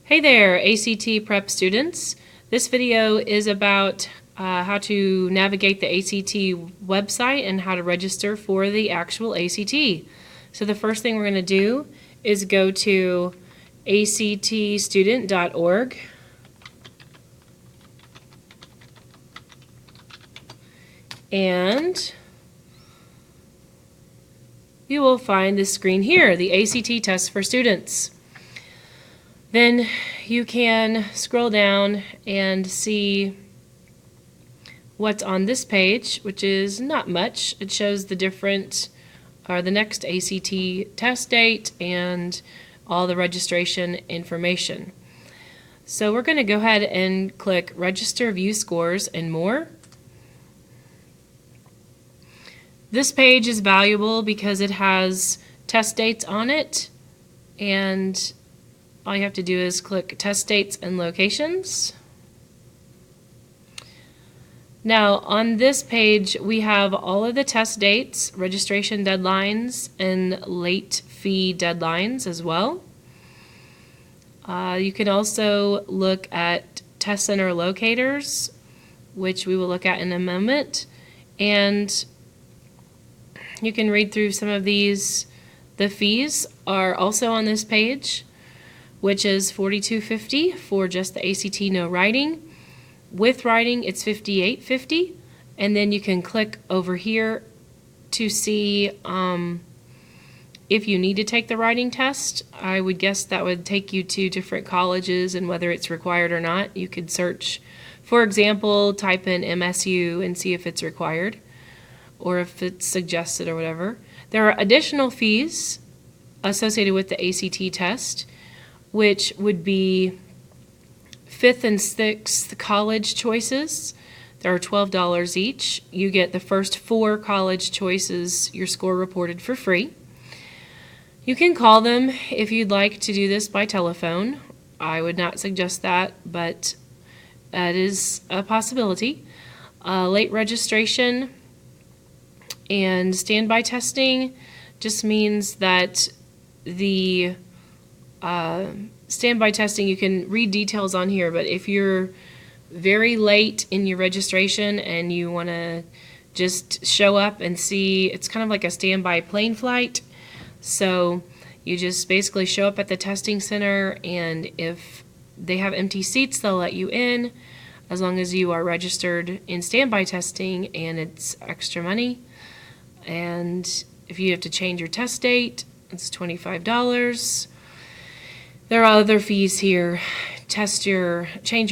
Hey there, ACT prep students. This video is about how to navigate the ACT website and how to register for the actual ACT. So the first thing we're going to do is go to actstudent.org and you will find this screen here, the ACT test for students. Then you can scroll down and see what's on this page, which is not much. It shows the next ACT test date and all the registration information. So we're going to go ahead and click Register, View Scores, and More. This page is valuable because it has test dates on it, and all you have to do is click Test Dates and Locations. Now on this page we have all of the test dates, registration deadlines, and late fee deadlines as well. You can also look at test center locators, which we will look at in a moment, and you can read through some of these. The fees are also on this page, which is $42.50 for just the ACT no writing. With writing, it's $58.50, and then you can click over here to see if you need to take the writing test. I would guess that would take you to different colleges and whether it's required or not. You could search, for example, type in MSU and see if it's required or if it's suggested or whatever. There are additional fees associated with the ACT test, which would be 5th and 6th college choices. There are $12 each. You get the first 4 college choices, your score reported for free. You can call them if you'd like to do this by telephone. I would not suggest that, but that is a possibility. Late registration and standby testing just means that the standby testing, you can read details on here, but if you're very late in your registration and you want to just show up and see, it's kind of like a standby plane flight. So you just basically show up at the testing center, and if they have empty seats, they'll let you in as long as you are registered in standby testing, and it's extra money. And if you have to change your test date, it's $25. There are other fees here. Change your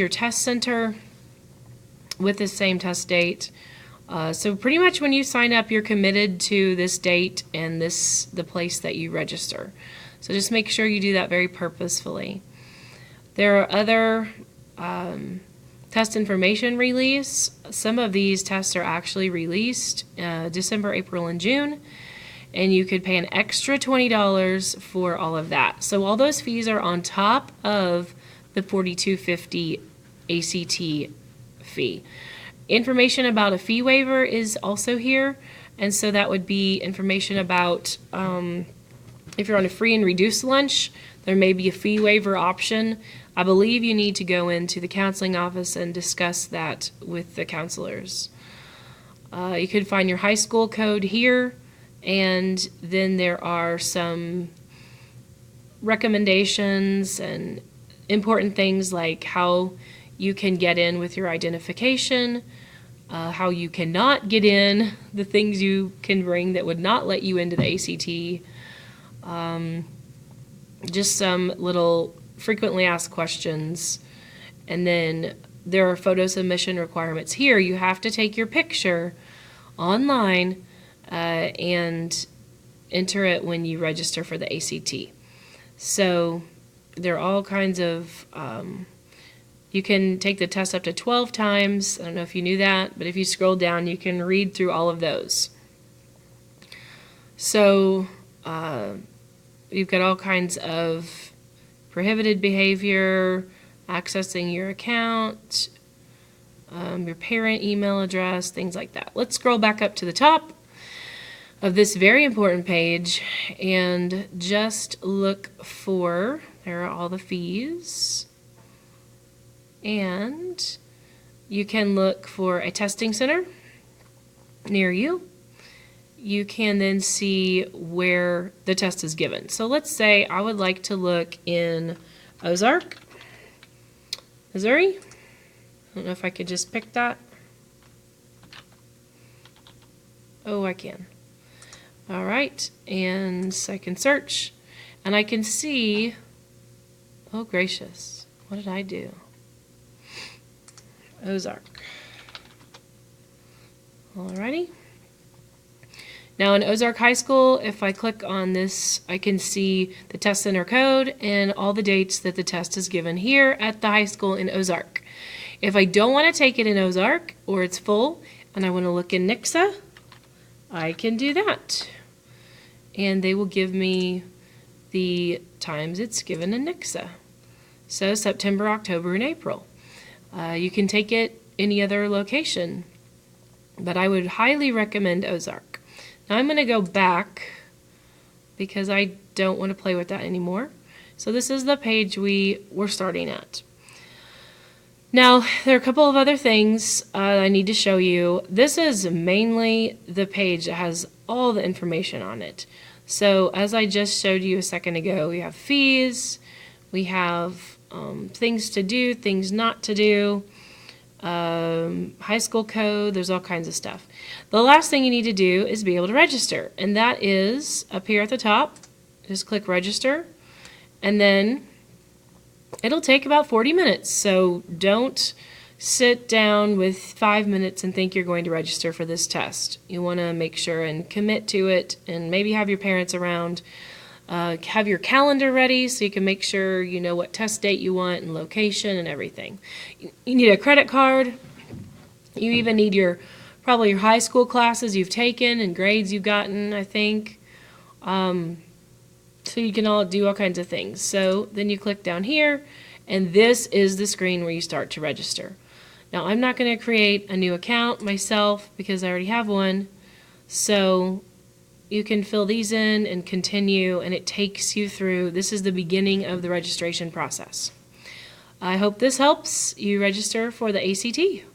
test center with the same test date. So pretty much when you sign up, you're committed to this date and the place that you register. So just make sure you do that very purposefully. There are other test information release. Some of these tests are actually released December, April, and June. And you could pay an extra $20 for all of that. So all those fees are on top of the $42.50 ACT fee. Information about a fee waiver is also here, and so that would be information about if you're on a free and reduced lunch, there may be a fee waiver option. I believe you need to go into the counseling office and discuss that with the counselors. You could find your high school code here. And then there are some recommendations and important things like how you can get in with your identification, how you cannot get in, the things you can bring that would not let you into the ACT, just some little frequently asked questions. And then there are photo submission requirements. Here you have to take your picture online and enter it when you register for the ACT. So there are all kinds of, you can take the test up to 12 times. I don't know if you knew that, but if you scroll down, you can read through all of those. So you've got all kinds of prohibited behavior, accessing your account, your parent email address, things like that. Let's scroll back up to the top of this very important page and just look for There are all the fees. And you can look for a testing center near you. You can then see where the test is given. So let's say I would like to look in Ozark, Missouri. I don't know if I could just pick that. Oh, I can. All right, and so I can search, and I can see, oh gracious, what did I do? Ozark. Alrighty. Now in Ozark High School, if I click on this, I can see the test center code and all the dates that the test is given here at the high school in Ozark. If I don't want to take it in Ozark, or it's full, and I want to look in Nixa, I can do that. And they will give me the times it's given in Nixa. So September, October, and April. You can take it any other location, but I would highly recommend Ozark. Now I'm going to go back because I don't want to play with that anymore. So this is the page we were starting at. Now there are a couple of other things I need to show you. This is mainly the page that has all the information on it. So as I just showed you a second ago, we have fees, we have things to do, things not to do, high school code, there's all kinds of stuff. The last thing you need to do is be able to register, and that is up here at the top. Just click register, and then it'll take about 40 minutes, so don't sit down with 5 minutes and think you're going to register for this test. You want to make sure and commit to it, and maybe have your parents around. Have your calendar ready so you can make sure you know what test date you want and location and everything. You need a credit card. You even need probably your high school classes you've taken and grades you've gotten, I think. So you can do all kinds of things. So then you click down here, and this is the screen where you start to register. Now I'm not going to create a new account myself because I already have one. So you can fill these in and continue, and it takes you through. This is the beginning of the registration process. I hope this helps you register for the ACT.